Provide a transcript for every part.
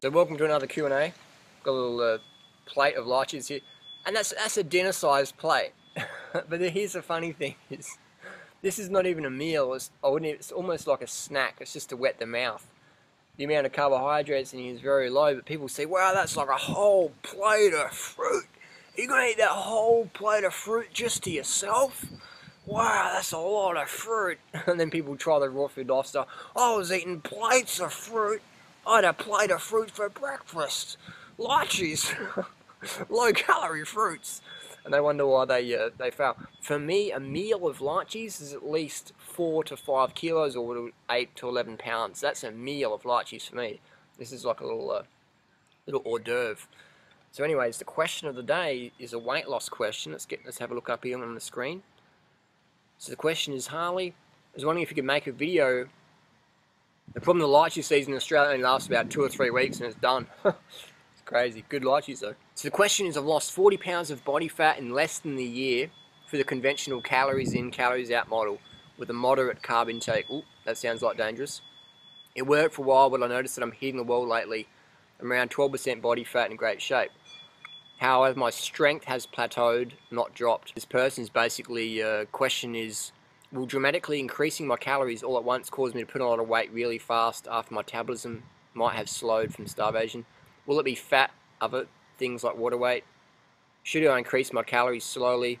So welcome to another Q&A. Got a little plate of lychees here, and that's a dinner-sized plate. But here's the funny thing: is this is not even a meal. It's almost like a snack. It's just to wet the mouth. The amount of carbohydrates in here is very low, but people say, "Wow, that's like a whole plate of fruit. You're gonna eat that whole plate of fruit just to yourself? Wow, that's a lot of fruit." And then people try the raw food lifestyle. I was eating plates of fruit. I had a plate of fruit for breakfast. Lychees. Low-calorie fruits. And they wonder why they fail. For me, a meal of lychees is at least 4 to 5 kilos or 8 to 11 pounds. That's a meal of lychees for me. This is like a little hors d'oeuvre. So anyways, the question of the day is a weight loss question. Let's have a look up here on the screen. So the question is, Harley, I was wondering if you could make a video. The problem with the lychee season in Australia only lasts about 2 or 3 weeks and it's done. It's crazy. Good lychees though. So the question is, I've lost 40 pounds of body fat in less than a year for the conventional calories in, calories out model with a moderate carb intake. Ooh, that sounds like dangerous. It worked for a while, but I noticed that I'm hitting the wall lately. I'm around 12% body fat in great shape. However, my strength has plateaued, not dropped. This person's basically question is, will dramatically increasing my calories all at once cause me to put on a lot of weight really fast after my metabolism might have slowed from starvation? Will it be fat, other things like water weight? Should I increase my calories slowly?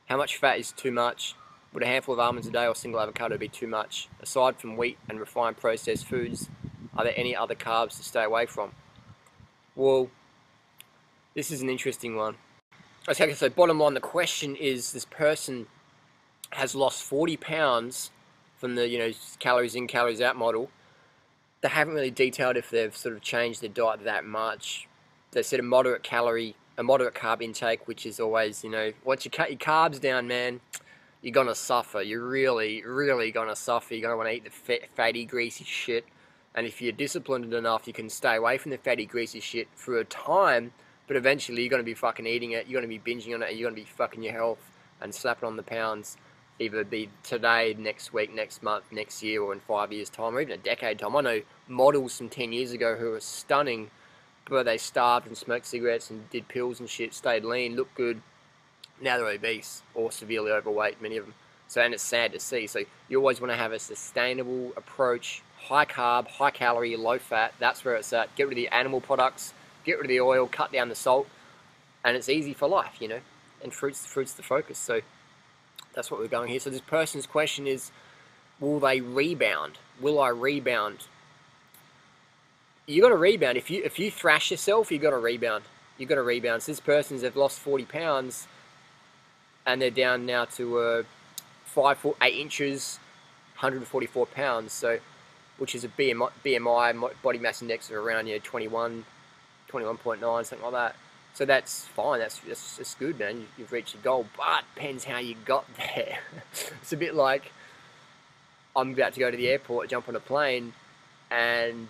How much fat is too much? Would a handful of almonds a day or single avocado be too much? Aside from wheat and refined processed foods, are there any other carbs to stay away from? Well, this is an interesting one. Okay, so bottom line, the question is, this person has lost 40 pounds from the calories in, calories out model. They haven't really detailed if they've sort of changed their diet that much. They said a moderate carb intake, which is always, once you cut your carbs down, man, you're gonna suffer. You're really, really gonna suffer. You're gonna want to eat the fatty, greasy shit. And if you're disciplined enough, you can stay away from the fatty, greasy shit for a time. But eventually, you're gonna be fucking eating it. You're gonna be binging on it. And you're gonna be fucking your health and slapping on the pounds. Either be today, next week, next month, next year, or in 5 years' time, or even a decade time. I know models from 10 years ago who were stunning, but they starved and smoked cigarettes and did pills and shit, stayed lean, looked good. Now they're obese or severely overweight, many of them. So, and it's sad to see. So you always want to have a sustainable approach, high carb, high calorie, low fat. That's where it's at. Get rid of the animal products, get rid of the oil, cut down the salt, and it's easy for life, And fruit's the focus. So that's what we're going here. So this person's question is, will they rebound? Will I rebound? You got to rebound. If you thrash yourself, you got to rebound. You got to rebound. So this person's, they've lost 40 pounds, and they're down now to 5 foot 8 inches, 144 pounds. So, which is a BMI body mass index of around 21, 21.9, something like that. So that's fine, that's good, man. You've reached your goal, but depends how you got there. It's a bit like, I'm about to go to the airport, jump on a plane, and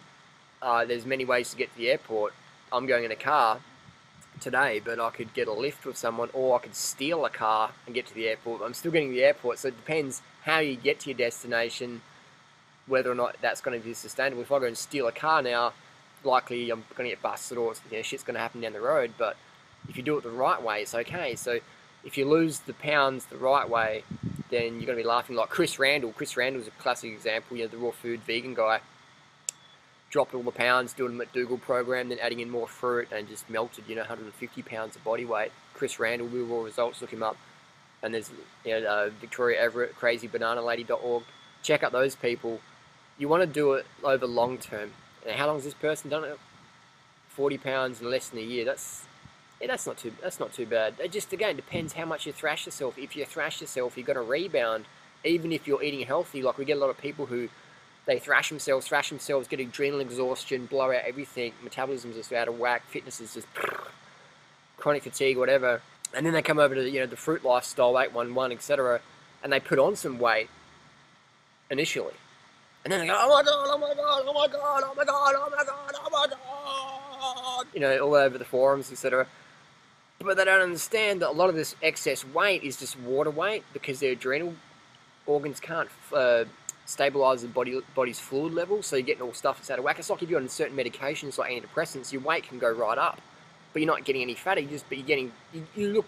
there's many ways to get to the airport. I'm going in a car today, but I could get a lift with someone, or I could steal a car and get to the airport. I'm still getting to the airport, so it depends how you get to your destination, whether or not that's going to be sustainable. If I go and steal a car now, likely I'm going to get busted or shit's going to happen down the road. But if you do it the right way, it's okay. So if you lose the pounds the right way, then you're going to be laughing. Like Chris Randall. Chris Randall's a classic example. The raw food vegan guy. Dropped all the pounds, doing the McDougall program, then adding in more fruit, and just melted 150 pounds of body weight. Chris Randall, real raw results, look him up. And there's Victoria Everett, crazybananalady.org. Check out those people. You want to do it over long term. And how long has this person done it? 40 pounds in less than a year. That's not too bad. It just, again, depends how much you thrash yourself. If you thrash yourself, you're going to rebound. Even if you're eating healthy, like we get a lot of people who they thrash themselves, get adrenal exhaustion, blow out everything. Metabolism's just out of whack. Fitness is just chronic fatigue, whatever. And then they come over to the fruit lifestyle, 811, etc., and they put on some weight initially. And then they go, oh my god, oh my god, oh my god, oh my god, oh my god, oh my god, all over the forums, etc. But they don't understand that a lot of this excess weight is just water weight, because their adrenal organs can't stabilises the body's fluid level, so you're getting all stuff that's out of whack. It's like if you're on certain medications like antidepressants, your weight can go right up, but you're not getting any fat. You look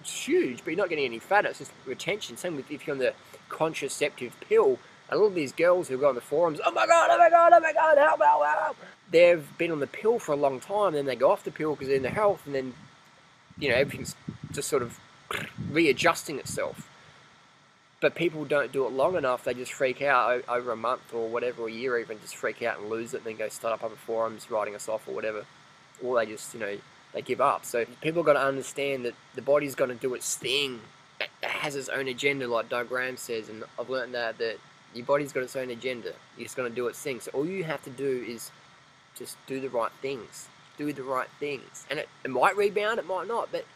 huge, but you're not getting any fat. It's just retention. Same with if you're on the contraceptive pill. And all of these girls who go on the forums, oh my god, oh my god, oh my god, help, help, help. They've been on the pill for a long time, then they go off the pill because they're in the health, and then, you know, everything's just sort of readjusting itself. But people don't do it long enough. They just freak out over a month or whatever, a year even, just freak out and lose it, and then go start up other forums writing us off or whatever. Or they just, you know, they give up. So people got to understand that the body's going to do its thing. It has its own agenda, like Doug Graham says, and I've learned that your body's got its own agenda. It's going to do its thing. So all you have to do is just do the right things. Do the right things. And it might rebound, it might not, but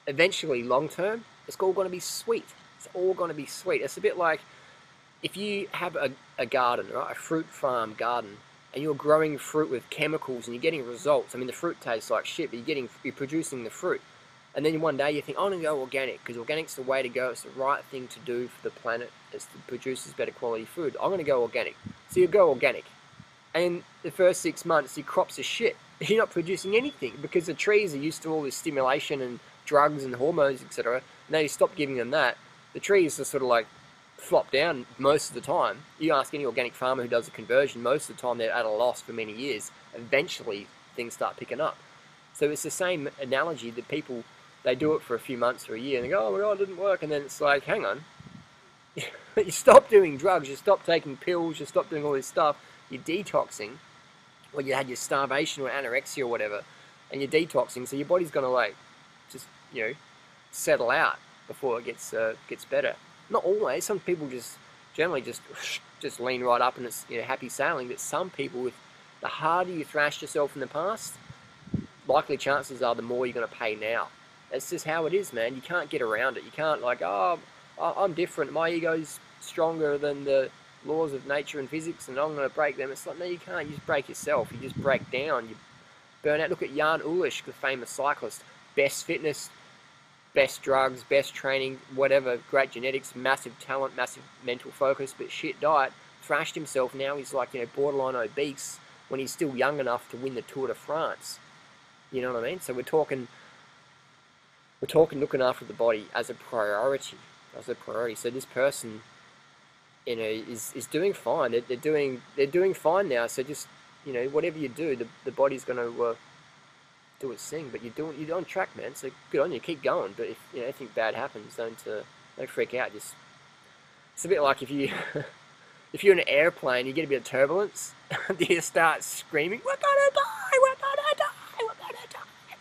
eventually, long term, it's all going to be sweet. It's all going to be sweet. It's a bit like if you have a garden, right? A fruit farm garden, and you're growing fruit with chemicals and you're getting results. I mean, the fruit tastes like shit, but you're producing the fruit. And then one day you think, I'm going to go organic, because organic's the way to go. It's the right thing to do for the planet. It produces better quality food. I'm going to go organic. So you go organic. And the first 6 months, your crops are shit. You're not producing anything, because the trees are used to all this stimulation and drugs and hormones, etc. Now you stop giving them that. The trees are sort of like flop down most of the time. You ask any organic farmer who does a conversion, most of the time they're at a loss for many years. Eventually, things start picking up. So it's the same analogy that people, they do it for a few months or a year, and they go, oh my god, it didn't work. And then it's like, hang on. You stop doing drugs, you stop taking pills, you stop doing all this stuff, you're detoxing, or you had your starvation or anorexia or whatever, and you're detoxing, so your body's going to like, just, you know, settle out before it gets better. Not always. Some people just generally just lean right up and it's, you know, happy sailing. But some people, with the harder you thrashed yourself in the past, likely chances are the more you're going to pay now. That's just how it is, man. You can't get around it. You can't like, oh, I'm different. My ego's stronger than the laws of nature and physics, and I'm going to break them. It's like, no, you can't. You just break yourself. You just break down. You burn out. Look at Jan Ulish, the famous cyclist. Best fitness, best drugs, best training, whatever, great genetics, massive talent, massive mental focus, but shit diet, thrashed himself. Now he's like, you know, borderline obese when he's still young enough to win the Tour de France. You know what I mean? So we're talking looking after the body as a priority, So this person, you know, is doing fine. They're doing fine now. So just, you know, whatever you do, the body's going to do its thing. But you're on track, man. So good on you. Keep going. But if, you know, anything bad happens, don't freak out. Just, it's a bit like if you if you're in an airplane, you get a bit of turbulence, you start screaming, "We're gonna die! We're gonna die! We're gonna die!"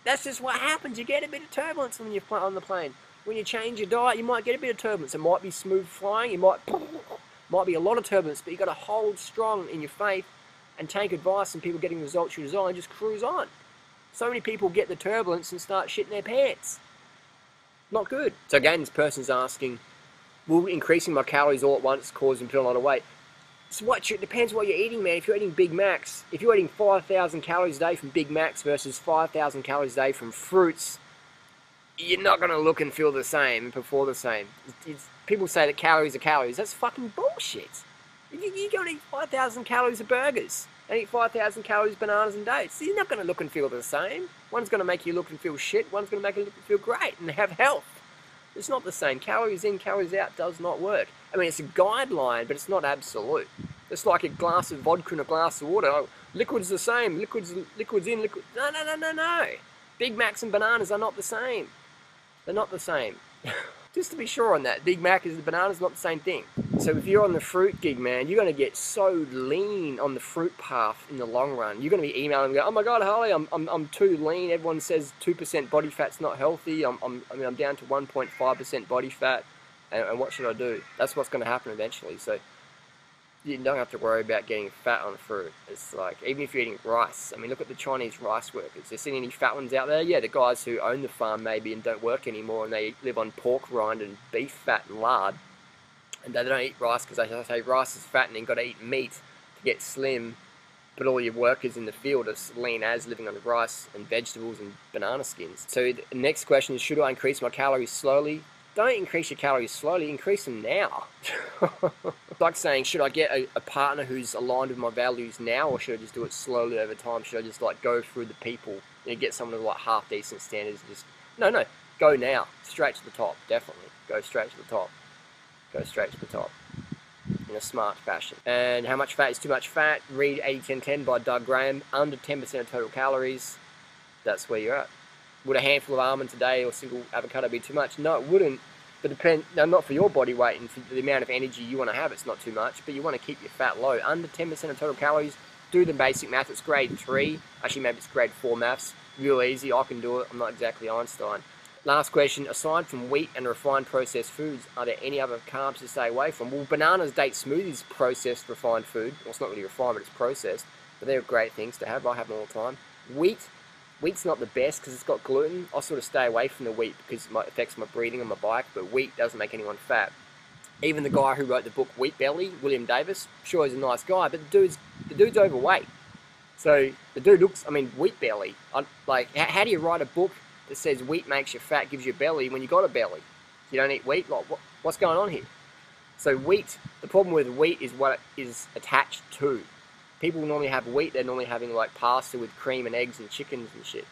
That's just what happens. You get a bit of turbulence when you're on the plane. When you change your diet, you might get a bit of turbulence. It might be smooth flying. You might be a lot of turbulence, but you got to hold strong in your faith and take advice from people getting results you desire and just cruise on. So many people get the turbulence and start shitting their pants. Not good. So again, this person's asking, will increasing my calories all at once cause me to put on a lot of weight? So it depends what you're eating, man. If you're eating Big Macs, if you're eating 5,000 calories a day from Big Macs versus 5,000 calories a day from fruits, you're not going to look and feel the same and perform the same. People say that calories are calories. That's fucking bullshit. You're going to eat 5,000 calories of burgers and eat 5,000 calories of bananas and dates. You're not going to look and feel the same. One's going to make you look and feel shit. One's going to make you look and feel great and have health. It's not the same. Calories in, calories out does not work. I mean, it's a guideline, but it's not absolute. It's like a glass of vodka and a glass of water. Oh, liquid's the same. Liquid's in, liquid. No. Big Macs and bananas are not the same. They're not the same. Just to be sure on that, Big Mac is the banana's not the same thing. So if you're on the fruit gig, man, you're going to get so lean on the fruit path in the long run. You're going to be emailing and go, oh my God, Harley, I'm too lean. Everyone says 2% body fat's not healthy. I'm down to 1.5% body fat, and what should I do? That's what's going to happen eventually. So you don't have to worry about getting fat on fruit. It's like, even if you're eating rice, I mean, look at the Chinese rice workers. There's any fat ones out there? Yeah, the guys who own the farm maybe and don't work anymore, and they live on pork rind and beef fat and lard, and they don't eat rice because they say rice is fattening, got to eat meat to get slim, but all your workers in the field are lean as, living on rice and vegetables and banana skins. So the next question is, should I increase my calories slowly don't increase your calories slowly, increase them now. It's like saying, should I get a partner who's aligned with my values now, or should I just do it slowly over time? Should I just like go through the people and get someone with like half decent standards? And just no, go now, straight to the top. Definitely go straight to the top. Go straight to the top in a smart fashion. And how much fat is too much fat? Read 80-10-10 by Doug Graham. Under 10% of total calories. That's where you're at. Would a handful of almonds a day or single avocado be too much? No, it wouldn't. But not for your body weight and for the amount of energy you want to have, it's not too much. But you want to keep your fat low. Under 10% of total calories. Do the basic math. It's grade 3. Actually, maybe it's grade 4 maths. Real easy. I can do it. I'm not exactly Einstein. Last question. Aside from wheat and refined processed foods, are there any other carbs to stay away from? Well, bananas, dates, smoothies, processed refined food. Well, it's not really refined, but it's processed. But they're great things to have. I have them all the time. Wheat's not the best because it's got gluten. I sort of stay away from the wheat because it affects my breathing on my bike, but wheat doesn't make anyone fat. Even the guy who wrote the book Wheat Belly, William Davis, sure he's a nice guy, but the dude's overweight. So the dude looks, wheat belly. Like, how do you write a book that says wheat makes you fat, gives you a belly when you got a belly? You don't eat wheat? Like, what's going on here? So wheat, the problem with wheat is what it is attached to. People normally have wheat, they're normally having like pasta with cream and eggs and chickens and shit.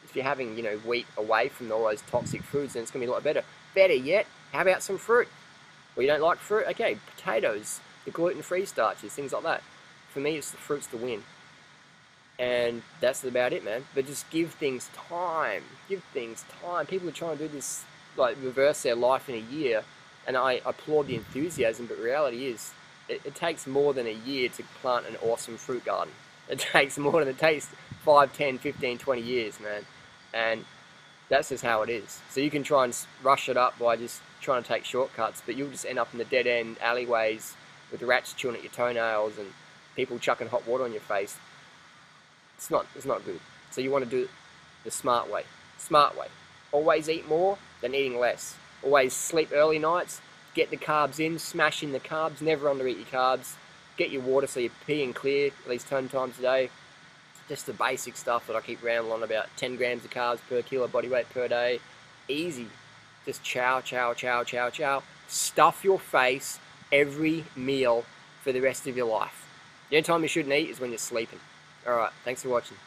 If you're having, wheat away from all those toxic foods, then it's going to be a lot better. Better yet, how about some fruit? Well, you don't like fruit? Okay, potatoes, the gluten-free starches, things like that. For me, it's the fruits to win. And that's about it, man. But just give things time. Give things time. People are trying to do this, like reverse their life in a year. And I applaud the enthusiasm, but reality is, it takes more than a year to plant an awesome fruit garden. It takes 5, 10, 15, 20 years, man. And that's just how it is. So you can try and rush it up by just trying to take shortcuts, but you'll just end up in the dead-end alleyways with the rats chewing at your toenails and people chucking hot water on your face. It's not good. So you want to do it the smart way. Smart way. Always eat more than eating less. Always sleep early nights. Get the carbs in, smash in the carbs, never undereat your carbs. Get your water so you're peeing clear at least 10 times a day. Just the basic stuff that I keep rambling on about. 10 grams of carbs per kilo body weight per day. Easy. Just chow, chow, chow, chow, chow. Stuff your face every meal for the rest of your life. The only time you shouldn't eat is when you're sleeping. Alright, thanks for watching.